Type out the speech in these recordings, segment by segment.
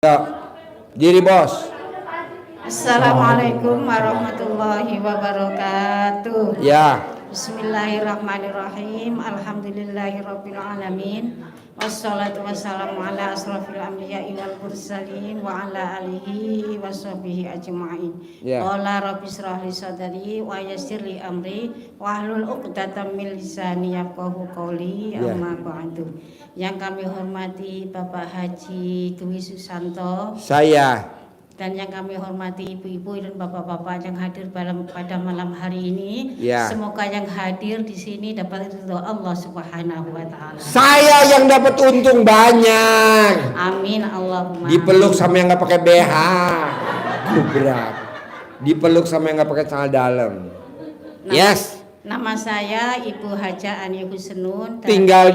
Ya, diri bos. Assalamualaikum warahmatullahi wabarakatuh. Ya. Bismillahirrahmanirrahim. Alhamdulillahirabbil alamin. Wassalatu wassalamu ala asrofil anbiya'i wal mursalin wa ala alihi washabihi ajma'in. Qala rabbi shrah li sadri wa yassir li amri wahlul 'uqdatam min lisani yafqahu qawli. Amma ba'du. Yang kami hormati Bapak Haji Dwi Susanto, saya, dan yang kami hormati ibu-ibu dan bapak-bapak yang hadir pada malam hari ini. Semoga yang hadir di sini dapat ridho Allah Subhanahu wa taala. Saya yang dapat untung banyak. Amin Allahumma. Dipeluk sama yang nggak pakai BH. Berat. Dipeluk sama yang nggak pakai celana dalam. Nama saya Ibu Haja Ani Husnun. Tinggal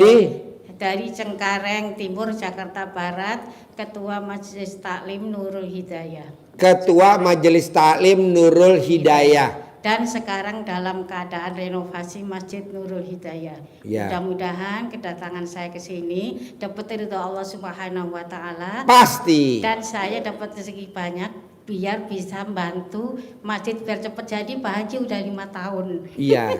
dari Cengkareng Timur, Jakarta Barat, Ketua Majelis Taklim Nurul Hidayah. Ketua Majelis Taklim Nurul Hidayah. Dan sekarang dalam keadaan renovasi Masjid Nurul Hidayah. Mudah-mudahan kedatangan saya ke sini dapat ridho Allah Subhanahu wa taala. Pasti. Dan saya dapat rezeki banyak biar bisa membantu masjid biar cepat jadi. Pak Haji udah 5 tahun. Iya.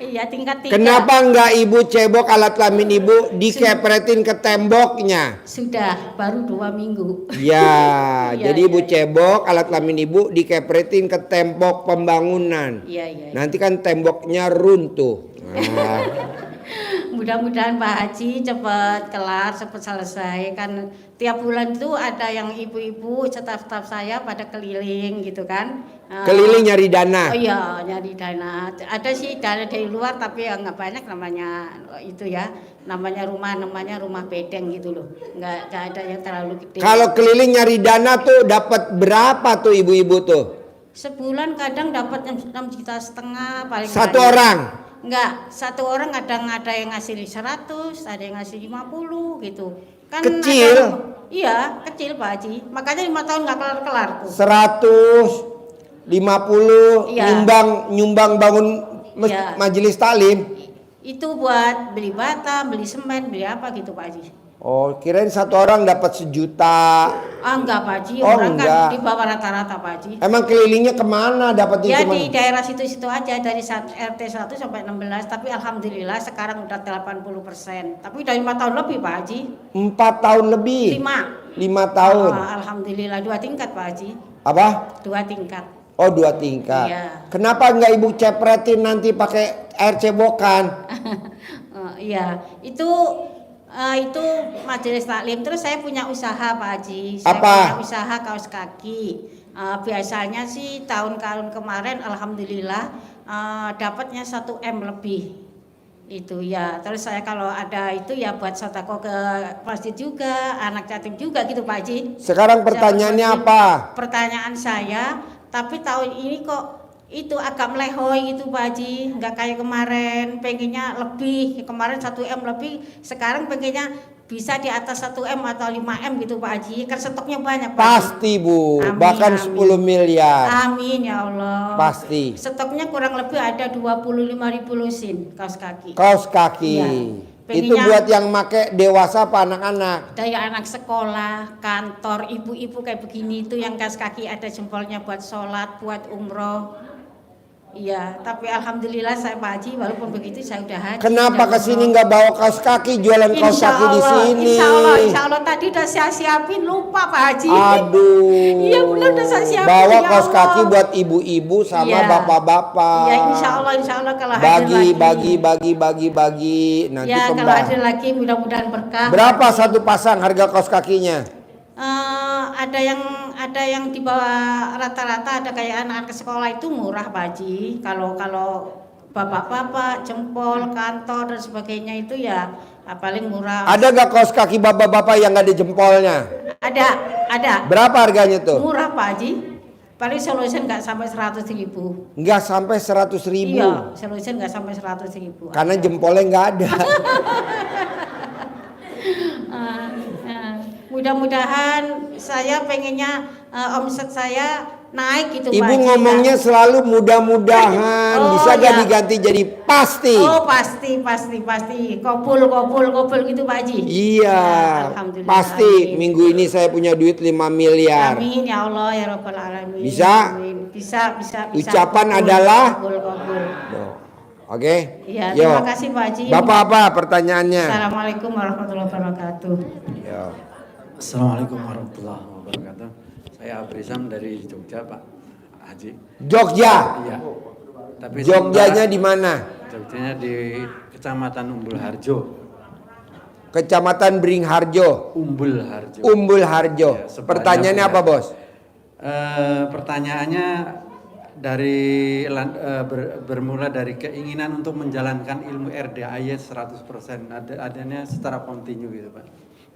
Iya, tingkat 3. Kenapa enggak ibu cebok alat kelamin ibu dikepretin ke temboknya? Sudah, baru 2 minggu. Ya, jadi ibu cebok alat kelamin ibu dikepretin ke tembok pembangunan. Iya. Nanti kan temboknya runtuh. Mudah-mudahan Pak Haji cepat kelar, cepat selesai. Kan tiap bulan itu ada yang ibu-ibu staf-staf saya pada keliling gitu kan. Keliling nyari dana. Oh iya, nyari dana. Ada sih dana dari luar tapi ya nggak banyak, namanya itu ya. Namanya rumah bedeng gitu loh. Nggak ada yang terlalu gede. Kalau keliling nyari dana tuh dapat berapa tuh ibu-ibu tuh? Sebulan kadang dapat 6,5 juta paling. Satu orang? Enggak, satu orang kadang ada yang ngasih 100, ada yang ngasih 50 gitu. Kan kecil? Iya, kecil Pak Haji. Makanya 5 tahun nggak kelar-kelar tuh. 150 nyumbang bangun majelis taklim. Itu buat beli bata, beli semen, beli apa gitu Pak Haji. Oh, kirain satu orang dapat 1 juta. Enggak Pak Haji, orang kan di bawah rata-rata Pak Haji. Emang kelilingnya kemana dapatnya? Ya di daerah situ-situ aja, dari RT 1 sampai 16. Tapi alhamdulillah sekarang udah 80%. Tapi udah 5 tahun lebih Pak Haji. 4 tahun lebih? 5 tahun. Alhamdulillah 2 tingkat Pak Haji. Apa? 2 tingkat. Oh, 2 tingkat. Iya. Kenapa enggak ibu cepretin nanti pakai air cebokan? Iya, itu majelis taklim. Terus saya punya usaha Pak Haji. Saya punya usaha kaos kaki. Biasanya sih tahun kemarin alhamdulillah dapatnya 1 M lebih. Itu ya. Terus saya kalau ada itu ya buat sedekah ke masjid juga, anak yatim juga gitu Pak Haji. Sekarang pertanyaannya apa? Pertanyaan saya, tapi tahun ini kok itu agak melehoi gitu Pak Haji, nggak kayak kemarin. Pengennya lebih, kemarin 1 M lebih, sekarang pengennya bisa di atas 1 M atau 5 M gitu Pak Haji, kan stoknya banyak Pak Haji. Pasti Bu, amin, bahkan 10 miliar. Amin ya Allah. Pasti. Stoknya kurang lebih ada 25.000 lusin kaos kaki. Kaos kaki. Iya. Itu buat yang make dewasa apa anak-anak? Dari anak sekolah, kantor, ibu-ibu kayak begini itu yang kaos kaki ada jempolnya buat sholat, buat umroh. Iya, tapi alhamdulillah saya Pak Haji, walaupun begitu saya udah haji. Kenapa kesini nggak bawa kaos kaki, jualan kaos kaki di sini? Insya Allah tadi udah saya siapin, lupa Pak Haji. Aduh. Iya benar udah saya siapin. Bawa kaos kaki buat ibu-ibu sama bapak-bapak. Iya insya Allah kalau hadir lagi. Bagi. Nanti ya kalau hadir lagi mudah-mudahan berkah. Berapa satu pasang harga kaos kakinya? Ada yang di bawah rata-rata, ada kayak anak-anak sekolah itu murah Pak Haji. Kalau bapak-bapak, jempol, kantor dan sebagainya itu ya paling murah. Ada gak kaos kaki bapak-bapak yang gak ada jempolnya? Ada. Berapa harganya tuh? Murah Pak Haji. Paling solution nggak sampai 100.000. Nggak sampai 100.000? Iya, solution nggak sampai 100.000. Karena jempolnya nggak ada. Mudah-mudahan saya pengennya omset saya naik gitu Pak Ibu Haji. ngomongnya selalu mudah-mudahan, Oh, bisa gak iya. diganti jadi pasti? Oh pasti. Kopul gitu Pak Haji. Iya, Alhamdulillah. pasti Amin. minggu ini saya punya duit 5 miliar. Amin ya Allah ya Rabbal Alamin. Bisa? Amin. Bisa. Ucapan Kopul, adalah? Kopul. Oke? Iya, Yo. terima kasih Pak Haji. Bapak apa pertanyaannya? Assalamualaikum warahmatullahi wabarakatuh. Yo. Assalamualaikum warahmatullahi wabarakatuh. Saya Abrizam dari Jogja, Pak Haji. Jogja. Iya. Tapi Jogjanya di mana? Jogjanya di Kecamatan Umbul Harjo. Kecamatan Beringharjo, Umbul Harjo. Umbul Harjo. Ya, sebelahnya Pertanyaannya apa, Bos? Pertanyaannya bermula dari keinginan untuk menjalankan ilmu RDAY 100%. Adanya secara kontinu gitu, Pak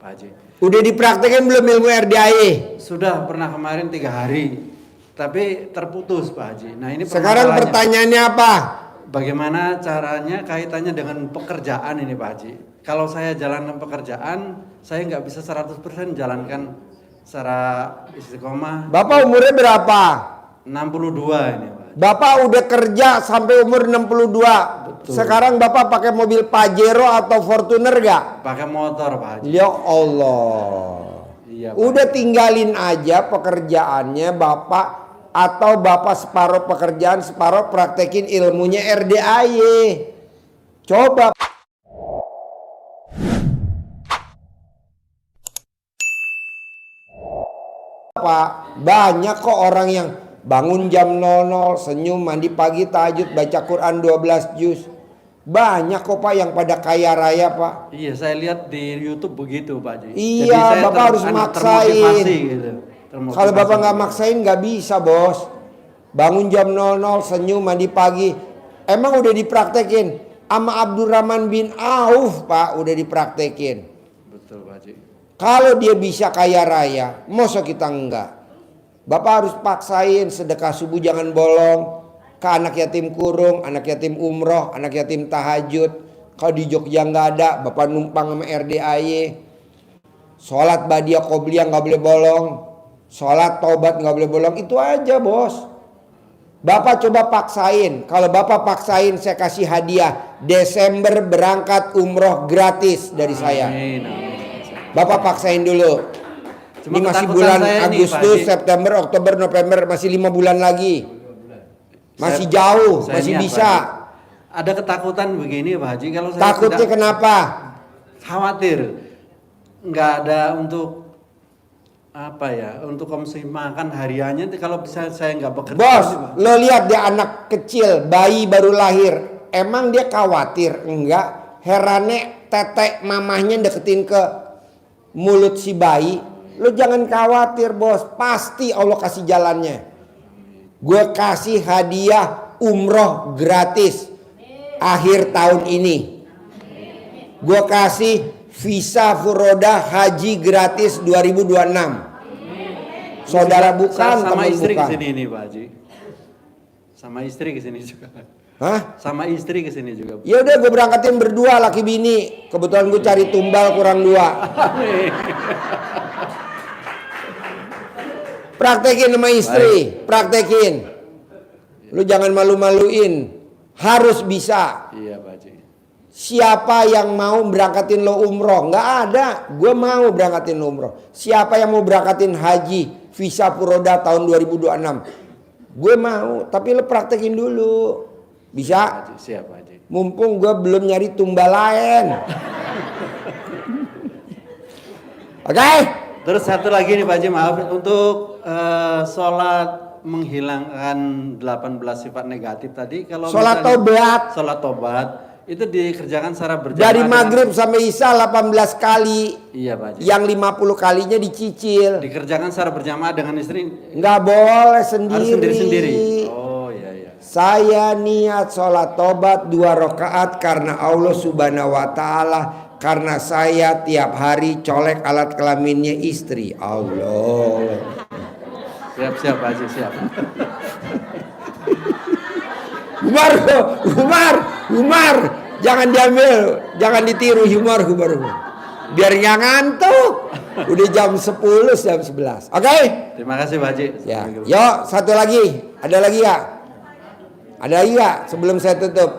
Haji. Udah dipraktekin belum ilmu RDAE? Sudah pernah kemarin 3 hari, tapi terputus Pak Haji. Nah ini Sekarang pertanyaannya apa? bagaimana caranya kaitannya dengan pekerjaan ini Pak Haji? Kalau saya jalankan pekerjaan, saya nggak bisa 100% jalankan secara istiqomah. Bapak umurnya berapa? 62 ini Pak Haji. Bapak udah kerja sampai umur 62. Betul. Sekarang Bapak pakai mobil Pajero atau Fortuner gak? Pakai motor Pak Haji. Ya Allah. Iya, Pak. Udah tinggalin aja pekerjaannya Bapak, atau Bapak separuh pekerjaan, separuh praktekin ilmunya RDAY. Coba. Pak, banyak kok orang yang bangun jam 00, senyum, mandi pagi, tahajud, baca Quran 12 juz. Banyak kok Pak yang pada kaya raya Pak. Iya, saya lihat di YouTube begitu Pak Haji. Iya, Jadi saya Bapak harus maksain. termotivasi gitu. Termotivasi. Kalau Bapak nggak maksain nggak bisa, Bos. Bangun jam 00, senyum, mandi pagi. Emang udah dipraktekin sama Abdurrahman bin Auf, Pak, udah dipraktekin. Betul Pak Haji. Kalau dia bisa kaya raya, masa kita enggak? Bapak harus paksain sedekah subuh jangan bolong. Ke anak yatim kurung, anak yatim umroh, anak yatim tahajud. Kalau di Jogja nggak ada, Bapak numpang sama RDAY. Sholat badiah qobliyah nggak boleh bolong. Sholat taubat nggak boleh bolong. Itu aja Bos. Bapak coba paksain. Kalau Bapak paksain saya kasih hadiah. Desember berangkat umroh gratis dari saya. Amin. Bapak paksain dulu. Cuma Ini masih ketakutan bulan saya nih, Agustus, Pak Haji. September, Oktober, November. Masih 5 bulan lagi. Masih jauh, Saya masih niat, bisa. Pak Haji. Ada ketakutan begini Pak Haji, kalau saya Takutnya tidak kenapa? khawatir nggak ada untuk apa ya, untuk konsumsi makan hariannya kalau bisa saya nggak bekerja. Bos, Pak. lo lihat dia anak kecil, bayi baru lahir. Emang dia khawatir? Enggak. Herannya tetek mamahnya deketin ke mulut si bayi. Lo jangan khawatir Bos, pasti Allah kasih jalannya. Gue kasih hadiah umroh gratis akhir tahun ini. Gue kasih visa furoda haji gratis 2026. Saudara bukan, sama teman istri bukan. kesini ini Pak Haji. Sama istri kesini juga. Hah? Sama istri kesini juga. Ya udah gue berangkatin berdua laki bini. Kebetulan gue cari tumbal kurang 2. Praktekin sama istri, praktekin. Lu jangan malu-maluin. Harus bisa. Iya Pak Haji. Siapa yang mau berangkatin lo umroh? Nggak ada. Gue mau berangkatin lo umroh. Siapa yang mau berangkatin haji visa furoda tahun 2026? Gue mau. Tapi lo praktekin dulu. Bisa? Pak Haji, siap Pak Haji. Mumpung gue belum nyari tumbal lain. Oke? Terus satu lagi nih Pak Haji, maaf untuk sholat menghilangkan 18 sifat negatif tadi, kalau Sholat misalnya tobat. sholat tobat itu dikerjakan secara berjamaah Dari dengan- maghrib sampai isya 18 kali. Iya Pak Haji. Yang 50 kalinya dicicil. Dikerjakan secara berjamaah dengan istri, Nggak boleh sendiri. harus sendiri-sendiri. Oh iya iya. Saya niat sholat tobat 2 rakaat karena Allah subhanahu wa ta'ala. Karena saya tiap hari colek alat kelaminnya istri. Allah. Siap Pak Haji, siap. Humar. Jangan diambil. Jangan ditiru humor. Biar nggak ngantuk. Udah jam 10, jam 11. Oke? Terima kasih Pak Haji. Ya. Yuk, satu lagi. Ada lagi ya? Ada lagi ya sebelum saya tutup?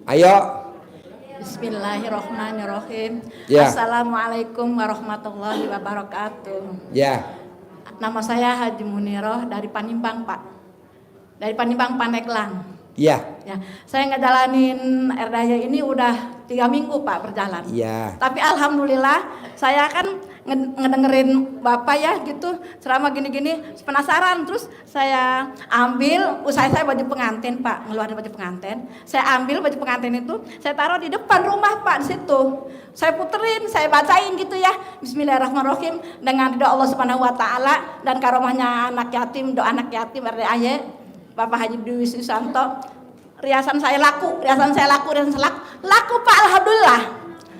Ayo. Bismillahirrahmanirrahim. Ya. Assalamualaikum warahmatullahi wabarakatuh. Ya. Nama saya Haji Muniroh dari Panimbang, Pak. Dari Panimbang Pandeglang. Ya. Ya, saya ngejalanin Erdaya ini udah 3 minggu Pak berjalan. Ya. Tapi alhamdulillah saya kan ngedengerin Bapak ya gitu selama gini-gini penasaran, terus saya ambil saya baju pengantin Pak, ngeluarin baju pengantin. Saya ambil baju pengantin itu, saya taruh di depan rumah Pak di situ. Saya puterin, saya bacain gitu ya. Bismillahirrahmanirrahim dengan ridho Allah Subhanahu wa taala dan karomahnya anak yatim, doa anak yatim Erdaya Bapak Haji Dwi Susanto. Riasan saya laku Pak, alhamdulillah.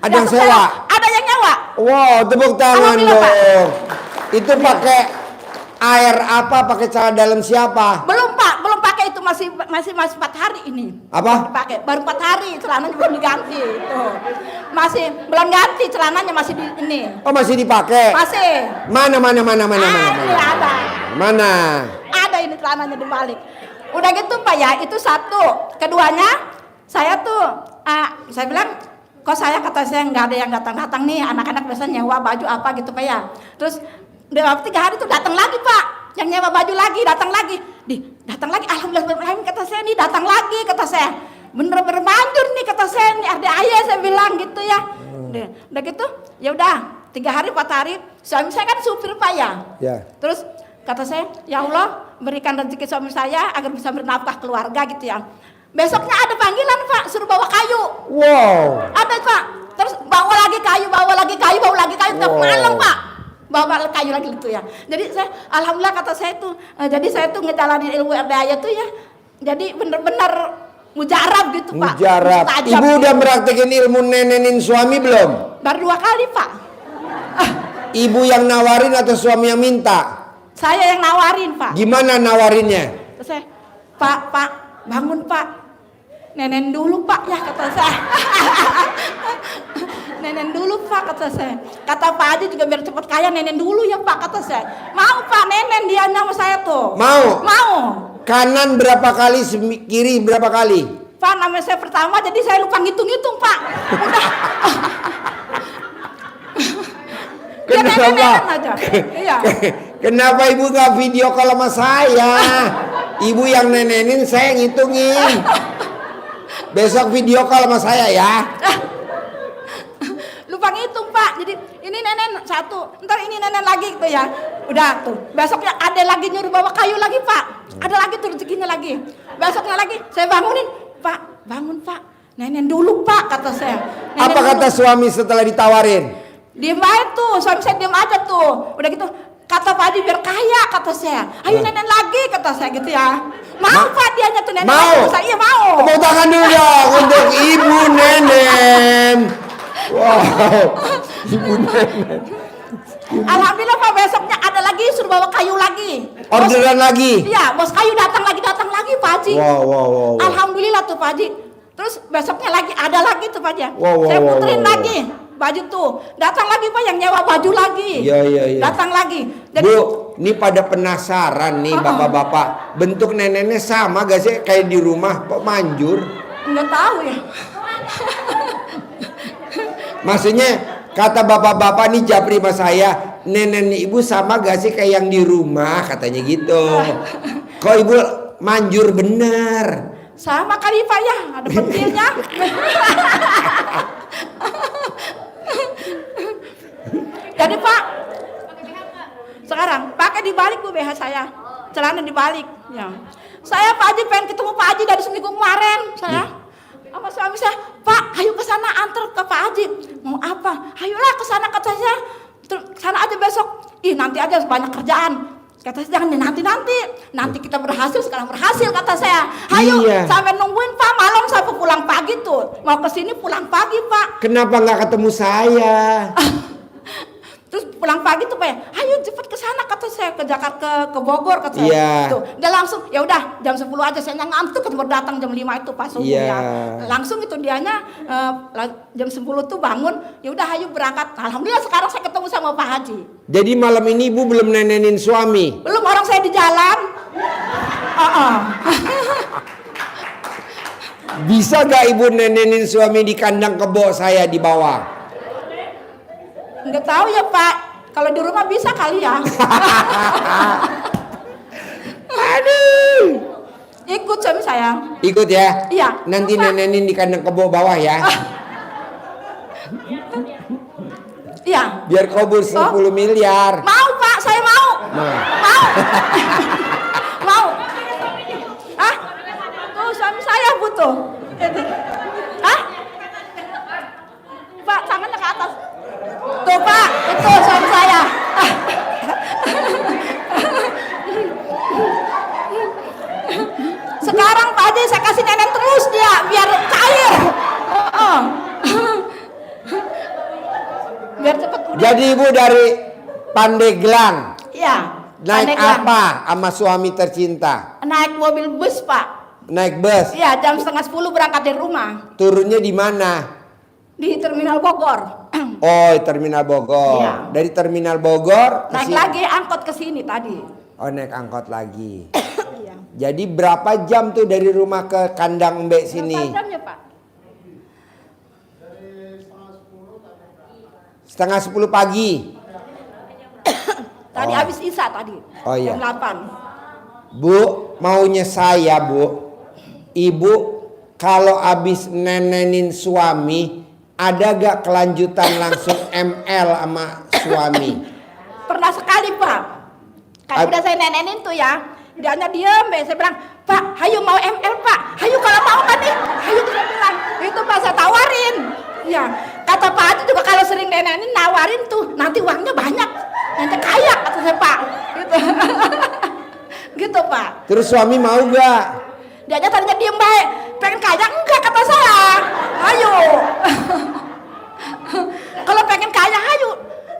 Ada yang sewa? Ada yang nyewa. Wow, tepuk tangan Alhamdulillah, Pak. dong. Itu pakai air apa? Pakai cara dalam siapa? Belum Pak, belum pakai itu masih 4 hari ini. Apa? Dipakai baru 4 hari, celananya belum diganti. Tuh. Masih belum ganti celananya masih di ini. Oh, masih dipakai? Masih. Mana? Ini ada. Mana? Ada ini celananya dibalik. Udah gitu Pak ya, itu satu. Keduanya, saya tuh saya bilang kok kata saya nggak ada yang datang-datang nih, anak-anak biasanya nyewa baju apa gitu Pak ya. Terus udah 3 hari tuh datang lagi Pak, yang nyewa baju lagi datang lagi, datang lagi, alhamdulillah kata saya nih datang lagi kata saya, bener-bener manjur nih kata saya nih ada ayah saya bilang gitu ya. Udah gitu, ya udah 3 hari 4 hari, suami saya kan supir Pak ya. Ya. Terus kata saya, ya Allah berikan rezeki suami saya agar bisa bernafkah keluarga gitu ya. Besoknya ada panggilan Pak, suruh bawa kayu. Wow. Ada Pak. Terus bawa lagi kayu tiap malam Pak. Bawa kayu lagi gitu ya. Jadi saya alhamdulillah kata saya tuh, jadi saya tuh ngejalanin ilmu Erdaya tuh ya. Jadi bener-bener mujarab gitu Pak. Mujarab. Mustajab Ibu gitu. udah praktekin ilmu nenenin suami belum? Baru 2 kali Pak. Ibu yang nawarin atau suami yang minta? Saya yang nawarin Pak. Gimana nawarinnya? Terus saya, Pak, bangun Pak. Nenen dulu Pak ya kata saya. Nenen dulu Pak kata saya. Kata Pak Haji juga biar cepat kaya nenen dulu ya Pak kata saya. Mau Pak nenen dia nama saya tuh. Mau? Mau. Kanan berapa kali, kiri berapa kali? Pak nama saya pertama jadi saya lupa ngitung-ngitung Pak. Udah. Dia nenen aja. Iya. Kenapa ibu nggak video call sama saya? Ibu yang nenenin, saya ngitungin. Besok video call sama saya ya. Lupa ngitung Pak. Jadi ini nenen satu, ntar ini nenen lagi gitu ya. Udah tuh. Besoknya ada lagi nyuruh bawa kayu lagi Pak. Ada lagi tuh rezekinya lagi. Besoknya lagi saya bangunin, Pak bangun Pak. Nenen dulu Pak kata saya. Nenen Apa dulu. kata suami setelah ditawarin? Diem aja tuh, suami saya diem aja tuh. Udah gitu, kata Pak Haji biar kaya kata saya. Ayo nenen lagi kata saya gitu ya. Mau Pak dianya tuh nenen Mau? lagi. Saya, iya mau. Tepuk tangan dulu dong untuk ibu nenen. Wow, ibu nenen. Alhamdulillah Pak besoknya ada lagi suruh bawa kayu lagi. Orderan lagi? Iya, bos kayu datang lagi Pak Haji. Wow. Alhamdulillah tuh Pak Haji. Terus besoknya lagi ada lagi tuh Pak Haji. Wow, Saya puterin wow. lagi baju tuh. Datang lagi Pak yang nyewa baju lagi. Iya. Datang lagi. Jadi Bu, ini pada penasaran nih bapak-bapak. Bentuk neneknya sama gak sih kayak di rumah? Kok manjur? nggak tahu ya. Maksudnya kata bapak-bapak nih japri sama saya, nenek ibu sama gak sih kayak yang di rumah katanya gitu. Kok ibu manjur bener? Sama kali Pak ya, ada pentilnya. Jadi Pak, sekarang pakai dibalik Bu BH saya, celana dibalik. Ya. Saya Pak Haji pengen ketemu Pak Haji dari seminggu kemarin. Saya sama suami saya, Pak, ayo ke sana antar ke Pak Haji. Mau apa? Ayolah ke sana kata saya. Ke sana aja besok. Ih nanti aja banyak kerjaan. Kata saya jangan nanti kita berhasil sekarang berhasil kata saya. Ayo sampai nungguin Pak malam sampai pulang pagi tuh. Mau ke sini pulang pagi Pak. Kenapa nggak ketemu saya? Terus pulang pagi tuh Pak, ayo cepet ke sana kata saya, ke Jakarta ke Bogor kata saya. Iya. Tuh, dia langsung ya udah jam 10 aja saya ngantuk ketemu datang jam 5 itu pas subuh Iya. ya. Langsung itu dianya jam 10 tuh bangun, ya udah ayo berangkat. Alhamdulillah sekarang saya ketemu sama Pak Haji. Jadi malam ini ibu belum nenenin suami? Belum, orang saya di jalan. Bisa gak ibu nenenin suami di kandang kebo saya di bawah? Nggak tahu ya Pak, kalau di rumah bisa kali ya. Aduh. Ikut suami saya. Ikut ya? Iya. Nanti Pak. nenenin di kandang kebo bawah ya. Iya. Biar kabur 10 miliar. Mau Pak, saya mau. Nah. Mau. Mau. Hah? Tuh suami saya butuh. Hah? Pak, tangannya ke atas. Tuh Pak, itu suami saya. Sekarang Pak Haji saya kasih nenen terus dia biar cair. Biar cepet udah. Jadi ibu dari Pandeglang Iya. naik Pandeglang. apa sama suami tercinta? Naik mobil bus Pak. Naik bus. Iya, jam 9:30 berangkat dari rumah Turunnya di mana? di Terminal Bogor. Oh, Terminal Bogor. Iya. Dari Terminal Bogor ke Naik sini. lagi angkot ke sini tadi. Oh, naik angkot lagi. Iya. Jadi berapa jam tuh dari rumah ke kandang Mbak sini? Berapa jam ya Pak? Setengah 10 pagi. Tadi Oh. habis Isya tadi. Oh, iya. Jam 8. Bu, maunya saya bu, ibu kalau habis nenenin suami, ada gak kelanjutan langsung ML sama suami? Pernah sekali Pak. Kan udah saya nenenin tuh ya. Dianya diem, saya bilang, Pak, hayu mau ML Pak. Hayu kalau mau kan nih. Hayu saya bilang, itu Pak saya tawarin. Ya, kata Pak Haji juga kalau sering nenenin nawarin tuh, nanti uangnya banyak. Nanti kaya kata saya Pak. Gitu. Gitu Pak. Terus suami mau gak? Dia aja tadinya diem baik, pengen kaya enggak kata saya. Ayo. Kalau pengen kaya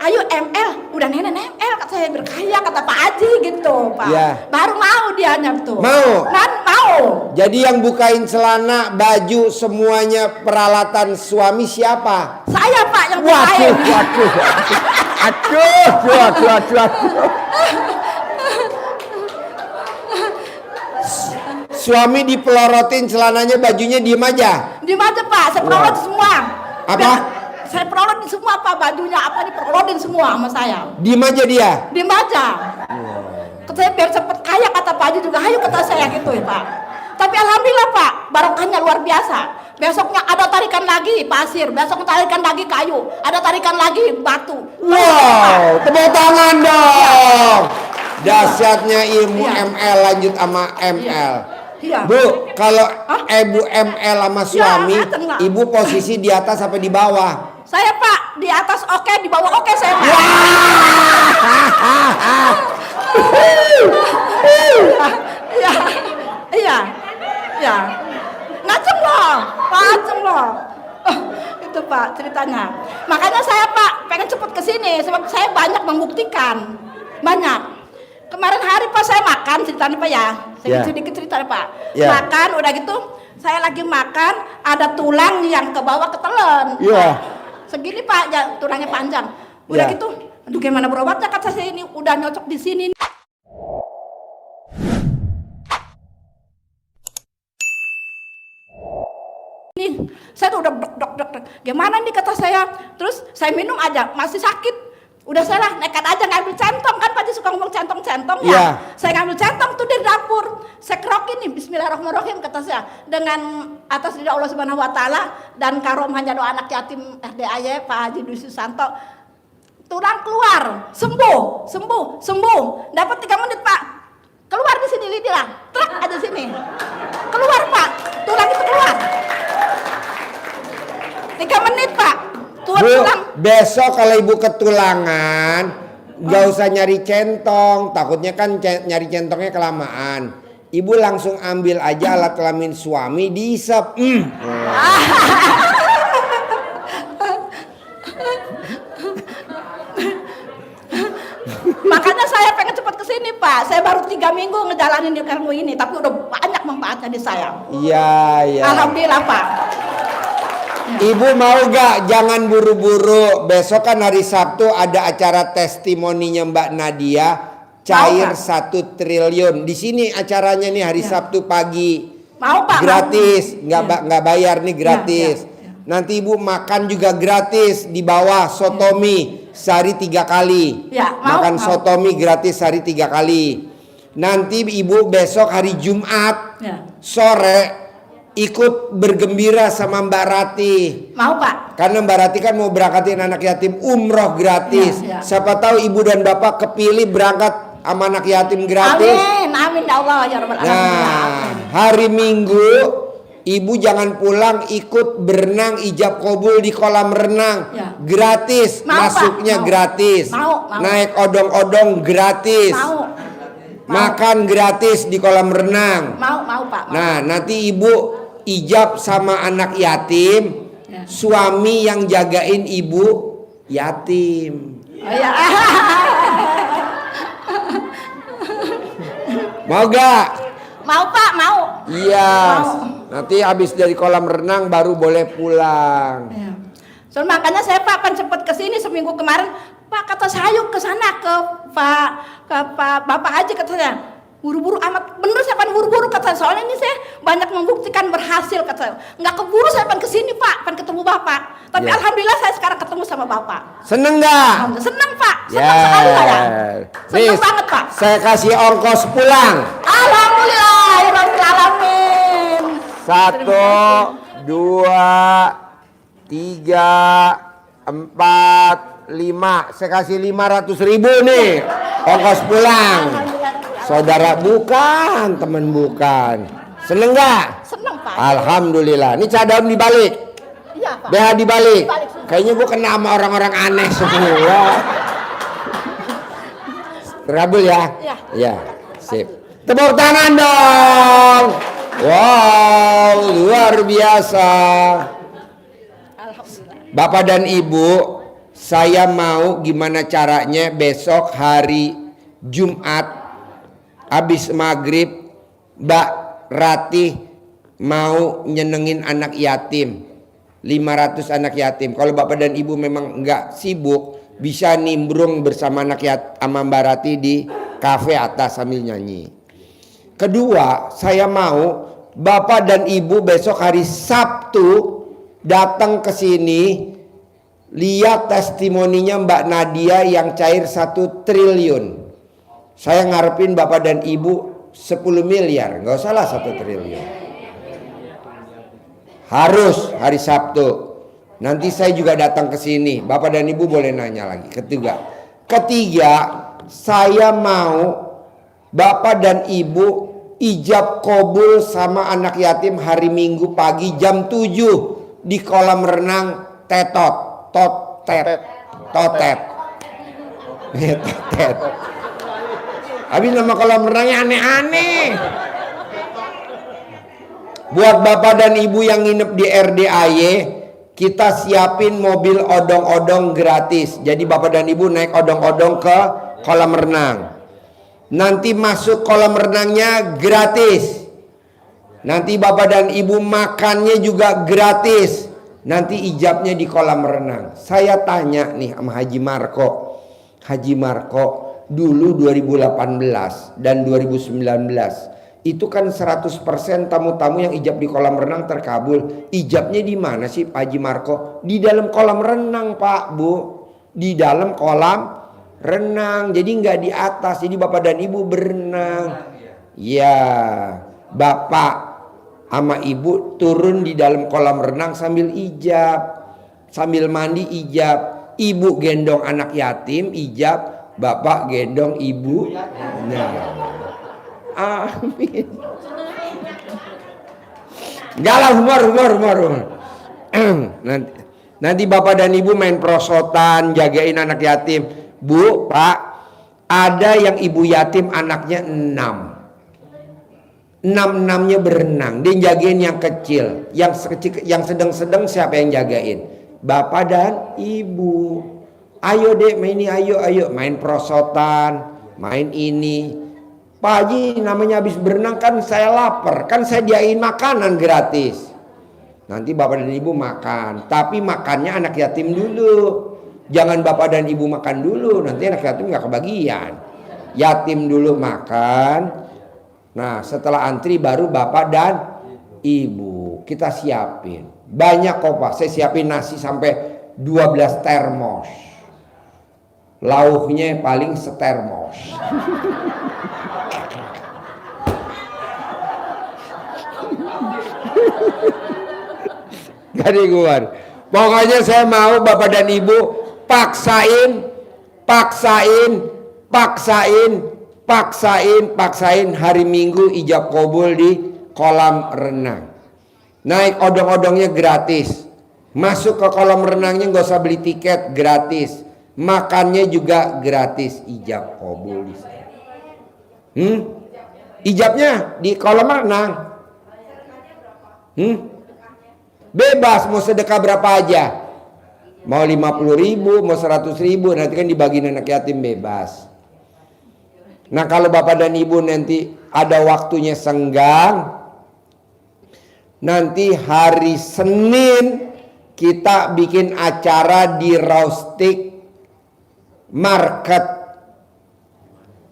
ayo ML, udah nenek ML kata saya berkaya kata Pak Haji gitu Pak. Iya. Baru mau dia tuh. Mau? Kan mau. Jadi yang bukain celana, baju, semuanya peralatan suami siapa? Saya Pak yang Waduh, bukain. waduh, aduh. Suami dipelorotin celananya, bajunya diem aja. Diem aja Pak, saya perolot semua. Apa? Saya perolotin semua Pak, bajunya apa diperolotin semua sama saya. Diem aja dia. Diem aja. Kata saya biar cepet kaya kata Pak Haji juga, ayo kata saya gitu ya Pak. Tapi alhamdulillah Pak, barokahnya luar biasa. Besoknya ada tarikan lagi pasir, besok tarikan lagi kayu, ada tarikan lagi batu. Wow, tepuk tangan dong. Dahsyatnya ilmu Iya. ML lanjut sama ML. Iya. Bu, kalau ibu ML sama suami, ngaten lah. ibu posisi di atas apa di bawah? Saya Pak di atas oke, di bawah oke saya Pak. Iya, iya, iya. Ngaceng loh. Itu Pak ceritanya. Makanya saya Pak pengen cepet kesini sebab saya banyak membuktikan, banyak. Kemarin hari Pak saya makan ceritanya Pak ya, sedikit cerita Pak. Yeah. Makan udah gitu, saya lagi makan ada tulang yang ke bawah ketelen. Iya. Segini Pak, ya, tulangnya panjang. Udah Yeah. gitu, aduh gimana berobatnya kata saya ini udah nyocok di sini. Nih, saya tuh udah dok. Gimana nih kata saya. Terus saya minum aja, masih sakit. Udah saya lah, nekat aja ngambil centong. Kan Pak Haji suka ngomong centong-centong ya. Iya. Saya ngambil centong tuh dari dapur. Saya kerokin nih, bismillahirrahmanirrahim kata saya. Dengan atas ridha Allah Subhanahu wa taala dan karomahnya doa anak yatim RDAY Pak Haji Dwi Susanto. Tulang keluar, sembuh. Dapat 3 menit Pak. Keluar di sini lidah, truk ada sini. Keluar Pak, tulang itu keluar. 3 menit Pak. Bu, Tulang. besok kalau ibu ketulangan, gak usah nyari centong. Takutnya kan nyari centongnya kelamaan. Ibu langsung ambil aja alat kelamin suami, diisep. Pak, saya baru 3 minggu ngejalanin ilmu ini, tapi udah banyak manfaatnya di saya. Iya, iya. Alhamdulillah Pak. Ibu mau gak jangan buru-buru. Besok kan hari Sabtu ada acara testimoninya Mbak Nadia, cair 1 triliun. Di sini acaranya nih hari Sabtu pagi. Mau Pak? Gratis, nggak bayar nih, gratis. Nanti ibu makan juga gratis di bawah sotomi sehari 3 kali. Makan sotomi gratis sehari 3 kali. Nanti ibu besok hari Jumat sore ikut bergembira sama Mbak Rati. Mau Pak? Karena Mbak Rati kan mau berangkatin anak yatim umroh gratis. Siapa tahu ibu dan bapak kepilih berangkat sama anak yatim gratis. Amin, amin ya Allah ya Rabbal alamin. Nah, hari Minggu ibu jangan pulang, ikut berenang ijab kabul di kolam renang. Gratis, masuknya gratis. Naik odong-odong gratis. Makan gratis di kolam renang. Mau Pak. Nah, nanti ibu ijab sama anak yatim, suami yang jagain ibu yatim. Mau gak? Mau Pak, mau. Iya. Nanti habis dari kolam renang baru boleh pulang. So, makanya saya Pak kan sempat kesini seminggu kemarin. Pak kata saya yuk ke sana ke Pak Bapak Haji, kata saya. Buru-buru amat, bener saya pan buru-buru kata saya. Soalnya ini saya banyak membuktikan berhasil kata saya. Nggak keburu saya pan kesini Pak, pan ketemu Bapak. Tapi alhamdulillah saya sekarang ketemu sama Bapak. Seneng gak? Seneng Pak, seneng sekali saya. Seneng banget Pak. Saya kasih ongkos pulang. Alhamdulillah, Rabbil alamin. 1, 2, 3, 4, 5. Saya kasih 500.000 nih ongkos pulang. Saudara bukan, teman bukan. Seneng gak? Seneng Pak. Alhamdulillah. Ini cadang dibalik. Iya Pak. BH dibalik. Kayaknya gue kena sama orang-orang aneh semua. Terabul ya? Iya. Sip. Tepuk tangan dong. Wow, luar biasa. Bapak dan Ibu, saya mau gimana caranya besok hari Jumat habis maghrib Mbak Ratih mau nyenengin anak yatim 500 anak yatim. Kalau Bapak dan Ibu memang enggak sibuk, bisa nimbrung bersama anak yatim sama Mbak Ratih di kafe atas sambil nyanyi. Kedua, saya mau Bapak dan Ibu besok hari Sabtu datang ke sini, lihat testimoninya Mbak Nadia yang cair 1 triliun. Saya ngarepin Bapak dan Ibu 10 miliar, nggak usah lah 1 triliun. Harus hari Sabtu. Nanti saya juga datang ke sini. Bapak dan Ibu boleh nanya lagi. Ketiga, saya mau Bapak dan Ibu ijab kabul sama anak yatim hari Minggu pagi jam 7 di kolam renang Totet. Totet. Habis nama kolam renangnya aneh-aneh. Buat Bapak dan Ibu yang nginep di RDAY, kita siapin mobil odong-odong gratis. Jadi Bapak dan Ibu naik odong-odong ke kolam renang. Nanti masuk kolam renangnya gratis. Nanti Bapak dan Ibu makannya juga gratis. Nanti ijabnya di kolam renang. Saya tanya nih sama Haji Marco. Haji Marco, dulu 2018 dan 2019 itu kan 100% tamu-tamu yang ijab di kolam renang terkabul. Ijabnya di mana sih Pak Haji Marco? Di dalam kolam renang Pak Bu, di dalam kolam renang. Jadi nggak di atas. Jadi Bapak dan Ibu berenang. Ya, Bapak sama Ibu turun di dalam kolam renang sambil ijab, sambil mandi ijab. Ibu gendong anak yatim ijab, Bapak gendong ibu. Nah, amin. Galah humor. Nanti Bapak dan Ibu main prosotan, jagain anak yatim. Bu, Pak, ada yang ibu yatim anaknya 6. 6-6-nya berenang. Dia jagain yang kecil. Yang sedang-sedang siapa yang jagain? Bapak dan Ibu. Ayo dek main ini, ayo. Main prosotan, main ini. Pak Haji, namanya habis berenang kan saya lapar, kan saya diain makanan gratis. Nanti bapak dan ibu makan, tapi makannya anak yatim dulu. Jangan bapak dan ibu makan dulu, nanti anak yatim nggak kebagian. Yatim dulu makan. Nah, setelah antri baru bapak dan ibu. Kita siapin. Banyak kok Pak, saya siapin nasi sampai 12 termos. Lauknya paling setermos. Jadi keluar. Pokoknya saya mau bapak dan ibu paksain hari Minggu ijab kabul di kolam renang. Naik odong-odongnya gratis. Masuk ke kolam renangnya nggak usah beli tiket, gratis. Makannya juga gratis, ijab kabul di sana. Ijabnya di kolam renang. Bebas mau sedekah berapa aja. Mau 50.000, mau 100.000, nanti kan dibagiin anak yatim bebas. Nah kalau bapak dan ibu nanti ada waktunya senggang, nanti hari Senin kita bikin acara di Raustik Market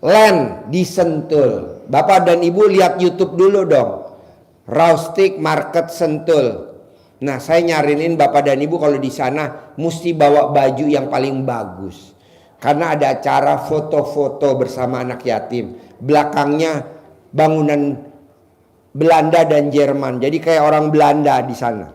Land di Sentul. Bapak dan ibu lihat YouTube dulu dong. Raustik Market Sentul. Nah, saya nyarinin bapak dan ibu kalau di sana mesti bawa baju yang paling bagus. Karena ada acara foto-foto bersama anak yatim. Belakangnya bangunan Belanda dan Jerman. Jadi kayak orang Belanda di sana.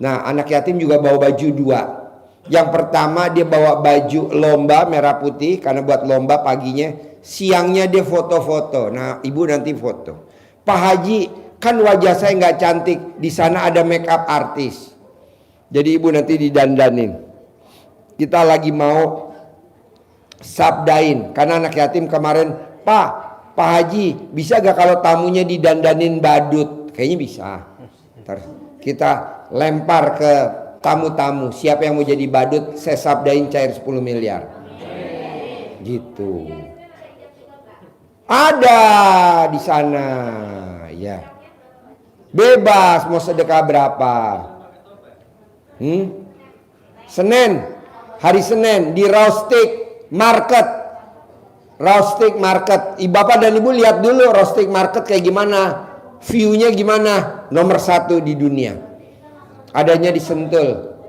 Nah, anak yatim juga bawa baju dua. Yang pertama dia bawa baju lomba merah putih karena buat lomba paginya. Siangnya dia foto-foto. Nah, ibu nanti foto. Pak Haji, kan wajah saya nggak cantik, di sana ada make up artis. Jadi ibu nanti didandanin. Kita lagi mau sabdain, karena anak yatim kemarin, Pak Haji, bisa gak kalau tamunya didandanin badut? Kayaknya bisa. Ntar kita lempar ke tamu-tamu, siapa yang mau jadi badut, saya sabdain cair 10 miliar. Gitu. Ada di sana, ya. Bebas mau sedekah berapa. Senin, hari Senin di Raustik Market. Raustik Market. Bapak dan ibu lihat dulu Raustik Market kayak gimana, view-nya gimana. Nomor 1 di dunia. Adanya di Sentul.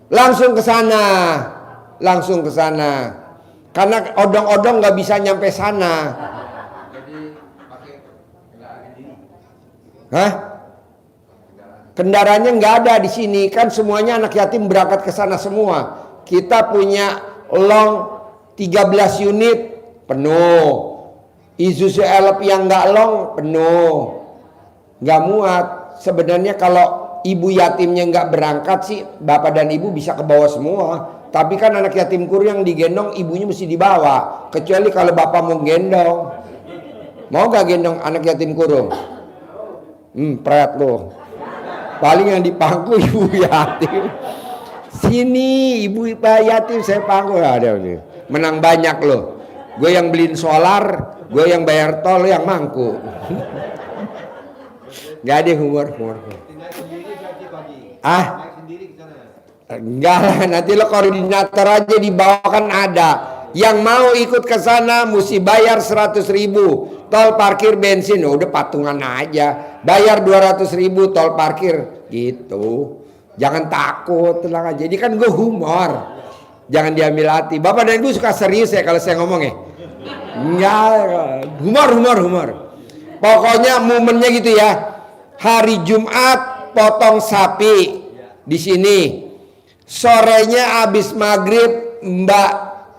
Langsung ke sana. Karena odong-odong nggak bisa nyampe sana. Hah? Kendaraannya nggak ada di sini, kan semuanya anak yatim berangkat ke sana semua. Kita punya long 13 unit penuh. Isuzu Elf yang nggak long penuh, nggak muat. Sebenarnya kalau ibu yatimnya nggak berangkat sih, bapak dan ibu bisa ke bawah semua. Tapi kan anak yatim kur yang digendong, ibunya mesti dibawa. Kecuali kalau bapak mau gendong. Mau gak gendong anak yatim kurung? Pret loh. Paling yang dipangku ibu yatim. Sini ibu yatim saya pangku. Ada nih. Menang banyak loh. Gue yang beliin solar, gue yang bayar tol, yang mangku. Gak ada humor. Enggak lah, nanti lo koordinator aja di bawah kan ada. Yang mau ikut ke sana mesti bayar 100.000 tol parkir bensin. Udah patungan aja. Bayar 200.000 tol parkir gitu. Jangan takut, tenang aja. Jadi kan gue humor. Jangan diambil hati. Bapak dan ibu suka serius ya kalau saya ngomong ya. Enggak, humor. Pokoknya momennya gitu ya. Hari Jumat potong sapi di sini. Sorenya habis maghrib Mbak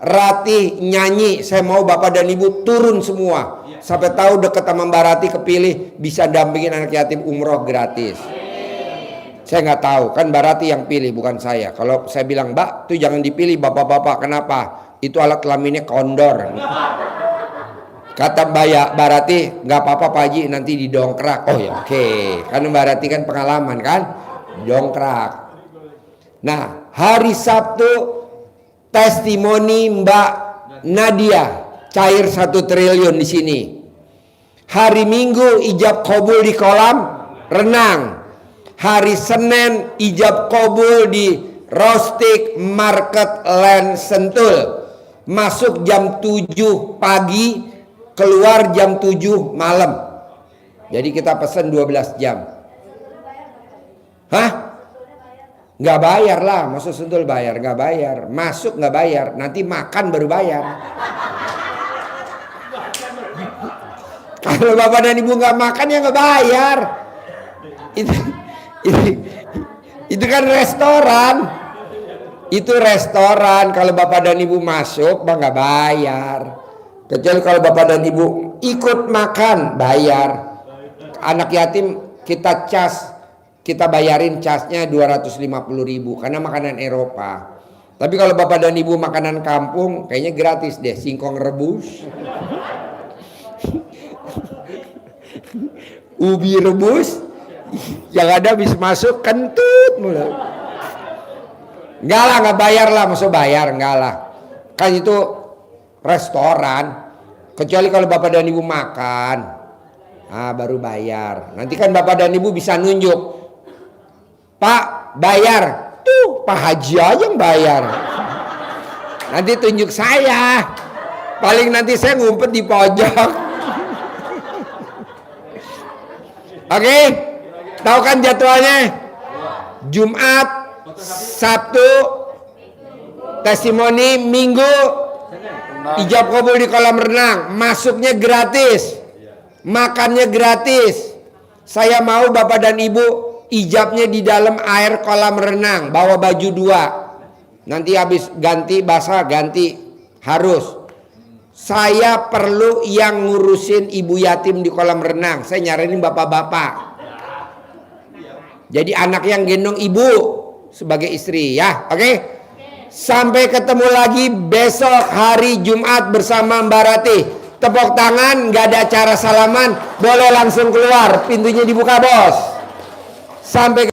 Rati nyanyi. Saya mau bapak dan ibu turun semua. Sampai tahu deket sama Mbak Rati kepilih bisa dampingin anak yatim umroh gratis. Saya nggak tahu, kan Mbak Rati yang pilih bukan saya. Kalau saya bilang Mbak tuh jangan dipilih bapak-bapak, kenapa? Itu alat kelaminnya kondor. Kata Mbak Rati nggak apa-apa Pak Haji nanti didongkrak. Oh ya oke. Karena Mbak Rati kan pengalaman kan, dongkrak. Nah hari Sabtu testimoni Mbak Nadia cair 1 triliun di sini. Hari Minggu ijab kabul di kolam renang. Hari Senin ijab kabul di Rustic Market Land Sentul. Masuk jam 7 pagi, keluar jam 7 malam. Jadi kita pesen 12 jam. Hah? Nggak bayar lah, masuk Sentul bayar? Nggak bayar. Masuk nggak bayar, nanti makan baru bayar. Kalau bapak dan ibu nggak makan ya nggak bayar. Itu kan restoran. Itu restoran. Kalau bapak dan ibu masuk nggak bayar. Kecuali kalau bapak dan ibu ikut makan bayar. Anak yatim kita bayarin casnya 250.000 karena makanan Eropa. Tapi kalau bapak dan ibu makanan kampung kayaknya gratis deh, singkong rebus, ubi rebus, yang ada habis masuk kentut mulu. Enggak lah, nggak bayar lah, maksud bayar enggak lah. Kan itu restoran. Kecuali kalau bapak dan ibu makan. Baru bayar. Nanti kan bapak dan ibu bisa nunjuk, Pak bayar. Tuh Pak Haji aja yang bayar. Nanti tunjuk saya. Paling nanti saya ngumpet di pojok. Oke? Tahu kan jadwalnya? Jumat, Sabtu testimoni, Minggu ijab kabul di kolam renang. Masuknya gratis. Makannya gratis. Saya mau bapak dan ibu ijabnya di dalam air kolam renang. Bawa baju 2. Nanti habis ganti basah, ganti harus. Saya perlu yang ngurusin ibu yatim di kolam renang. Saya nyariin bapak-bapak. Jadi anak yang gendong ibu sebagai istri ya. Oke? Sampai ketemu lagi besok hari Jumat bersama Mbak Ratih. Tepuk tangan, nggak ada acara salaman, boleh langsung keluar, pintunya dibuka bos. Sampai